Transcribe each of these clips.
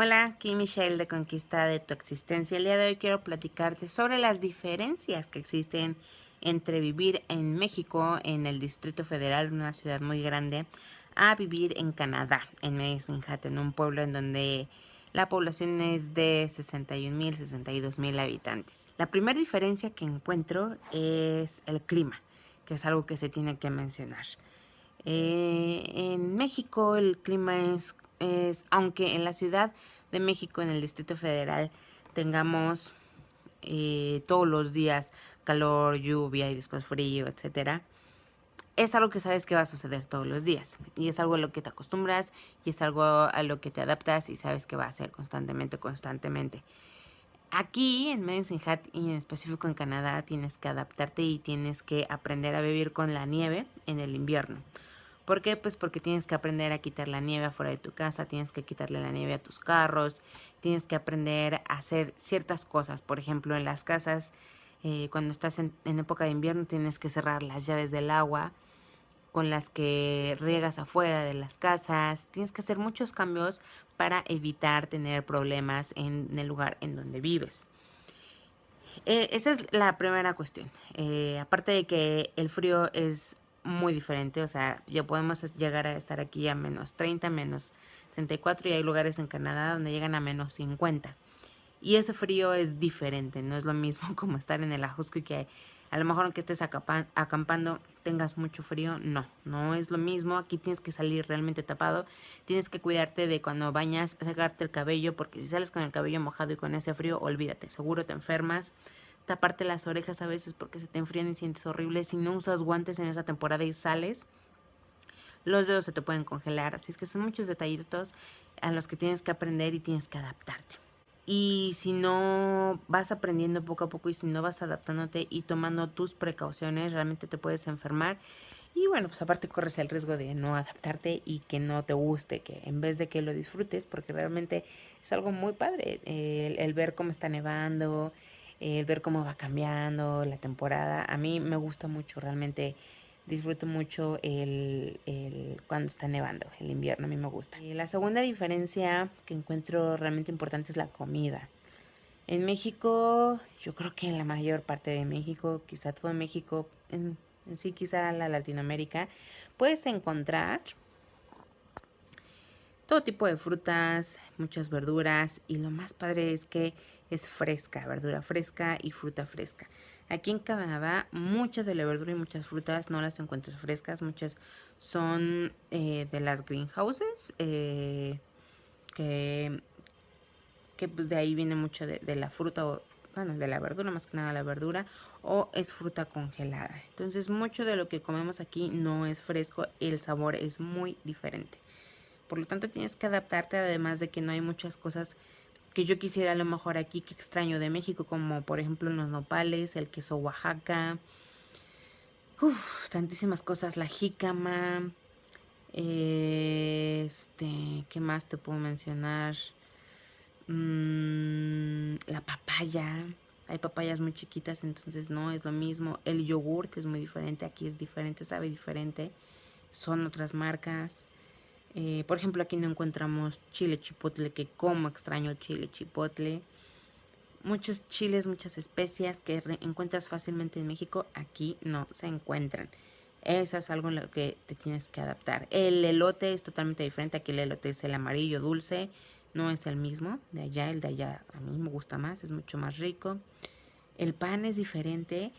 Hola, aquí Michelle de Conquista de tu Existencia. El día de hoy quiero platicarte sobre las diferencias que existen entre vivir en México, en el Distrito Federal, una ciudad muy grande, a vivir en Canadá, en Medicine Hat, en un pueblo en donde la población es de 61,000, 62,000 habitantes. La primera diferencia que encuentro es el clima, que es algo que se tiene que mencionar. En México el clima aunque en la Ciudad de México, en el Distrito Federal, tengamos todos los días calor, lluvia y después frío, etcétera, es algo que sabes que va a suceder todos los días y es algo a lo que te acostumbras y es algo a lo que te adaptas y sabes que va a ser constantemente. Aquí en Medicine Hat y en específico en Canadá tienes que adaptarte y tienes que aprender a vivir con la nieve en el invierno. ¿Por qué? Pues porque tienes que aprender a quitar la nieve afuera de tu casa, tienes que quitarle la nieve a tus carros, tienes que aprender a hacer ciertas cosas. Por ejemplo, en las casas, cuando estás en época de invierno, tienes que cerrar las llaves del agua con las que riegas afuera de las casas. Tienes que hacer muchos cambios para evitar tener problemas en el lugar en donde vives. Esa es la primera cuestión. Aparte de que el frío es muy diferente, o sea, ya podemos llegar a estar aquí a menos 30, menos 34 y hay lugares en Canadá donde llegan a menos 50. Y ese frío es diferente, no es lo mismo como estar en el Ajusco y que a lo mejor aunque estés acampando tengas mucho frío, no es lo mismo. Aquí tienes que salir realmente tapado, tienes que cuidarte de cuando bañas, sacarte el cabello, porque si sales con el cabello mojado y con ese frío, olvídate, seguro te enfermas. Taparte las orejas a veces porque se te enfrían y sientes horrible. Si no usas guantes en esa temporada y sales, los dedos se te pueden congelar. Así es que son muchos detallitos a los que tienes que aprender y tienes que adaptarte. Y si no vas aprendiendo poco a poco y si no vas adaptándote y tomando tus precauciones, realmente te puedes enfermar. Y bueno, pues aparte corres el riesgo de no adaptarte y que no te guste, que en vez de que lo disfrutes, porque realmente es algo muy padre, el ver cómo está nevando, el ver cómo va cambiando la temporada. A mí me gusta mucho, realmente disfruto mucho cuando está nevando, el invierno a mí me gusta. La segunda diferencia que encuentro realmente importante es la comida. En México, yo creo que en la mayor parte de México, quizá todo México, en sí quizá la Latinoamérica, puedes encontrar todo tipo de frutas, muchas verduras y lo más padre es que es fresca, verdura fresca y fruta fresca. Aquí en Canadá, mucha de la verdura y muchas frutas no las encuentras frescas, muchas son de las greenhouses, que, que pues de ahí viene mucho de la fruta, o bueno, de la verdura, más que nada la verdura, o es fruta congelada. Entonces, mucho de lo que comemos aquí no es fresco, el sabor es muy diferente. Por lo tanto, tienes que adaptarte, además de que no hay muchas cosas que yo quisiera a lo mejor aquí que extraño de México, como por ejemplo los nopales, el queso Oaxaca, tantísimas cosas, la jícama, ¿qué más te puedo mencionar? La papaya. Hay papayas muy chiquitas, entonces no es lo mismo. El yogurt es muy diferente, aquí es diferente, sabe diferente. Son otras marcas. Por ejemplo, aquí no encontramos chile chipotle, que como extraño el chile chipotle. Muchos chiles, muchas especias que encuentras fácilmente en México, aquí no se encuentran. Eso es algo en lo que te tienes que adaptar. El elote es totalmente diferente. Aquí el elote es el amarillo dulce, no es el mismo de allá. El de allá a mí me gusta más, es mucho más rico. El pan es diferente.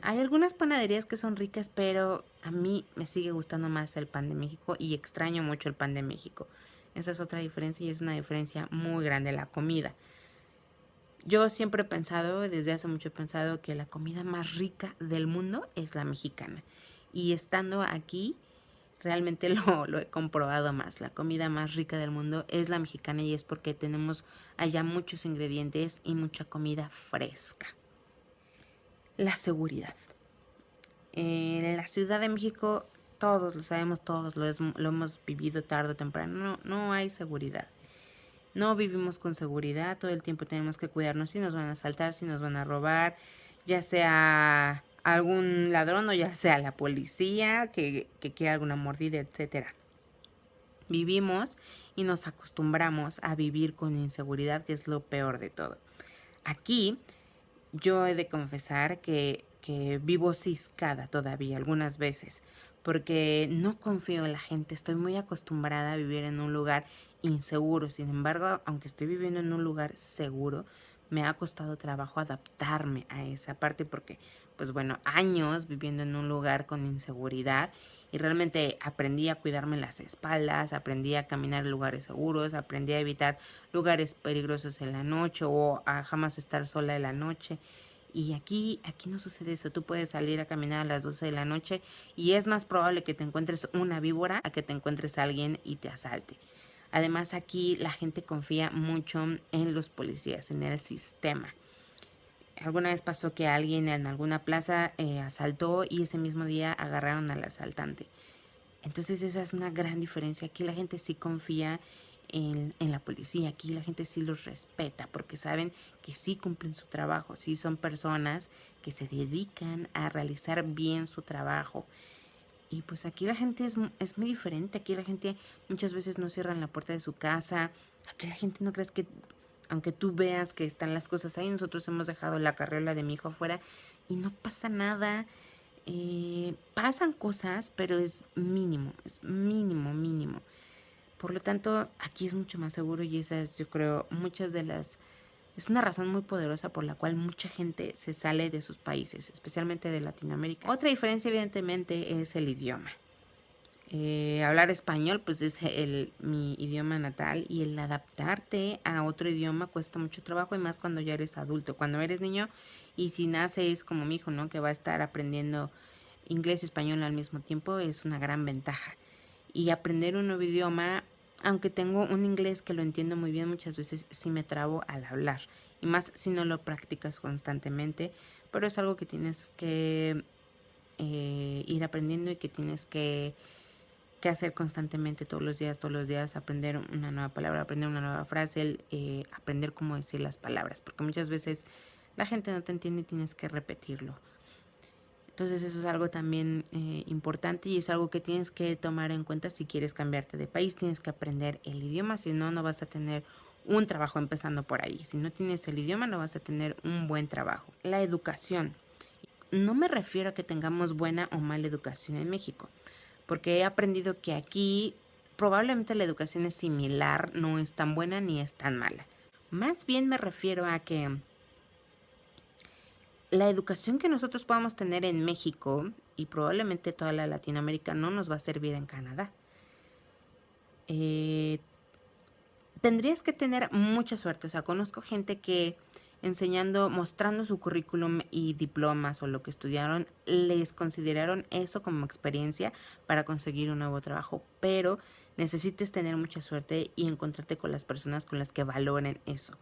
Hay algunas panaderías que son ricas, pero a mí me sigue gustando más el pan de México y extraño mucho el pan de México. Esa es otra diferencia y es una diferencia muy grande la comida. Yo siempre he pensado, desde hace mucho he pensado que la comida más rica del mundo es la mexicana. Y estando aquí, realmente lo he comprobado más. La comida más rica del mundo es la mexicana y es porque tenemos allá muchos ingredientes y mucha comida fresca. La seguridad. En la Ciudad de México, todos lo sabemos, todos lo hemos vivido tarde o temprano. No hay seguridad. No vivimos con seguridad, todo el tiempo tenemos que cuidarnos si nos van a asaltar, si nos van a robar, ya sea algún ladrón o ya sea la policía que quiera alguna mordida, etcétera. Vivimos y nos acostumbramos a vivir con inseguridad, que es lo peor de todo. Aquí yo he de confesar que vivo ciscada todavía algunas veces, porque no confío en la gente, estoy muy acostumbrada a vivir en un lugar inseguro. Sin embargo, aunque estoy viviendo en un lugar seguro, me ha costado trabajo adaptarme a esa parte porque, pues bueno, años viviendo en un lugar con inseguridad y realmente aprendí a cuidarme las espaldas, aprendí a caminar en lugares seguros, aprendí a evitar lugares peligrosos en la noche o a jamás estar sola en la noche. Y aquí no sucede eso. Tú puedes salir a caminar a las 12 de la noche y es más probable que te encuentres una víbora a que te encuentres a alguien y te asalte. Además, aquí la gente confía mucho en los policías, en el sistema. Alguna vez pasó que alguien en alguna plaza asaltó y ese mismo día agarraron al asaltante. Entonces esa es una gran diferencia. Aquí la gente sí confía en la policía, aquí la gente sí los respeta porque saben que sí cumplen su trabajo, sí son personas que se dedican a realizar bien su trabajo. Y pues aquí la gente es muy diferente, aquí la gente muchas veces no cierran la puerta de su casa, aquí la gente no crees que, aunque tú veas que están las cosas ahí, nosotros hemos dejado la carriola de mi hijo afuera y no pasa nada. Pasan cosas, pero es mínimo, mínimo. Por lo tanto, aquí es mucho más seguro y esa es, yo creo, es una razón muy poderosa por la cual mucha gente se sale de sus países, especialmente de Latinoamérica. Otra diferencia, evidentemente, es el idioma. Hablar español, pues es mi idioma natal y el adaptarte a otro idioma cuesta mucho trabajo y más cuando ya eres adulto. Cuando eres niño y si naces como mi hijo, ¿no? Que va a estar aprendiendo inglés y español al mismo tiempo, es una gran ventaja. Y aprender un nuevo idioma, aunque tengo un inglés que lo entiendo muy bien, muchas veces sí me trabo al hablar. Y más si no lo practicas constantemente, pero es algo que tienes que ir aprendiendo y que tienes que hacer constantemente todos los días, aprender una nueva palabra, aprender una nueva frase, aprender cómo decir las palabras, porque muchas veces la gente no te entiende y tienes que repetirlo. Entonces eso es algo también importante y es algo que tienes que tomar en cuenta si quieres cambiarte de país. Tienes que aprender el idioma, si no, no vas a tener un trabajo empezando por ahí. Si no tienes el idioma, no vas a tener un buen trabajo. La educación. No me refiero a que tengamos buena o mala educación en México, porque he aprendido que aquí probablemente la educación es similar, no es tan buena ni es tan mala. Más bien me refiero a que la educación que nosotros podamos tener en México y probablemente toda la Latinoamérica no nos va a servir en Canadá. Tendrías que tener mucha suerte. O sea, conozco gente que enseñando, mostrando su currículum y diplomas o lo que estudiaron, les consideraron eso como experiencia para conseguir un nuevo trabajo, pero necesites tener mucha suerte y encontrarte con las personas con las que valoren eso.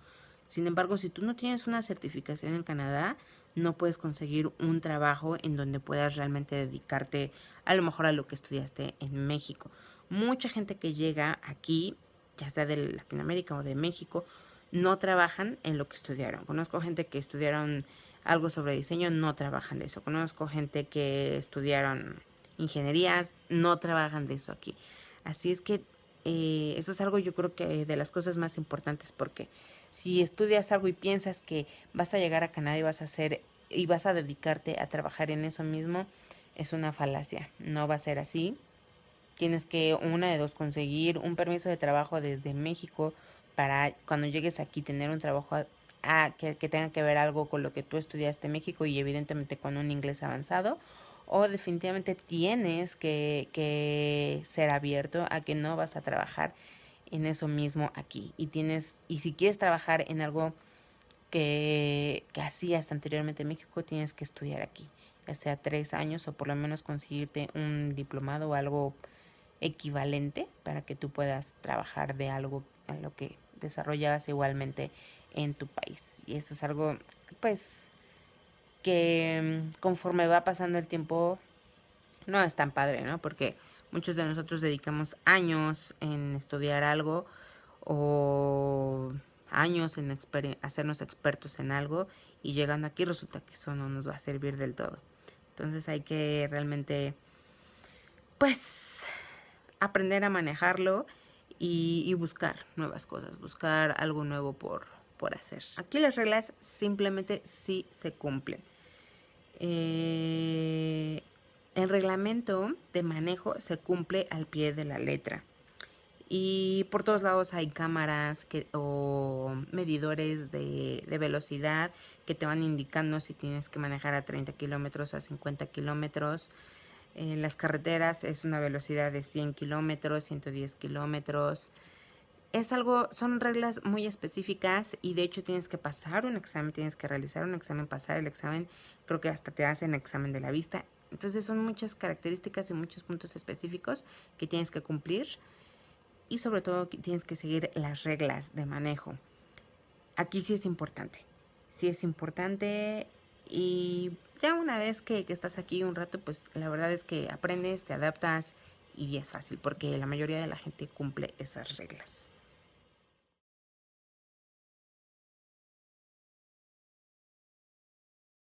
Sin embargo, si tú no tienes una certificación en Canadá, no puedes conseguir un trabajo en donde puedas realmente dedicarte a lo mejor a lo que estudiaste en México. Mucha gente que llega aquí, ya sea de Latinoamérica o de México, no trabajan en lo que estudiaron. Conozco gente que estudiaron algo sobre diseño, no trabajan de eso. Conozco gente que estudiaron ingenierías, no trabajan de eso aquí. Así es que eso es algo yo creo que de las cosas más importantes porque si estudias algo y piensas que vas a llegar a Canadá y vas a dedicarte a trabajar en eso mismo, es una falacia. No va a ser así. Tienes que, una de dos, conseguir un permiso de trabajo desde México para cuando llegues aquí tener un trabajo que tenga que ver algo con lo que tú estudiaste en México y evidentemente con un inglés avanzado. O definitivamente tienes que ser abierto a que no vas a trabajar en eso mismo aquí. Y si quieres trabajar en algo que hacías anteriormente en México, tienes que estudiar aquí, ya sea 3 años o por lo menos conseguirte un diplomado o algo equivalente para que tú puedas trabajar de algo en lo que desarrollabas igualmente en tu país. Y eso es algo, pues, que conforme va pasando el tiempo no es tan padre, ¿no? Porque muchos de nosotros dedicamos años en estudiar algo o años en hacernos expertos en algo y llegando aquí resulta que eso no nos va a servir del todo. Entonces hay que realmente, pues, aprender a manejarlo y buscar nuevas cosas, buscar algo nuevo por hacer. Aquí las reglas simplemente sí se cumplen. El reglamento de manejo se cumple al pie de la letra. Y por todos lados hay cámaras o medidores de velocidad que te van indicando si tienes que manejar a 30 kilómetros, a 50 kilómetros. En las carreteras es una velocidad de 100 kilómetros, 110 kilómetros. Son reglas muy específicas y de hecho tienes que pasar un examen, tienes que realizar un examen, pasar el examen, creo que hasta te hacen examen de la vista. Entonces son muchas características y muchos puntos específicos que tienes que cumplir y sobre todo tienes que seguir las reglas de manejo. Aquí sí es importante y ya una vez que estás aquí un rato, pues la verdad es que aprendes, te adaptas y es fácil porque la mayoría de la gente cumple esas reglas.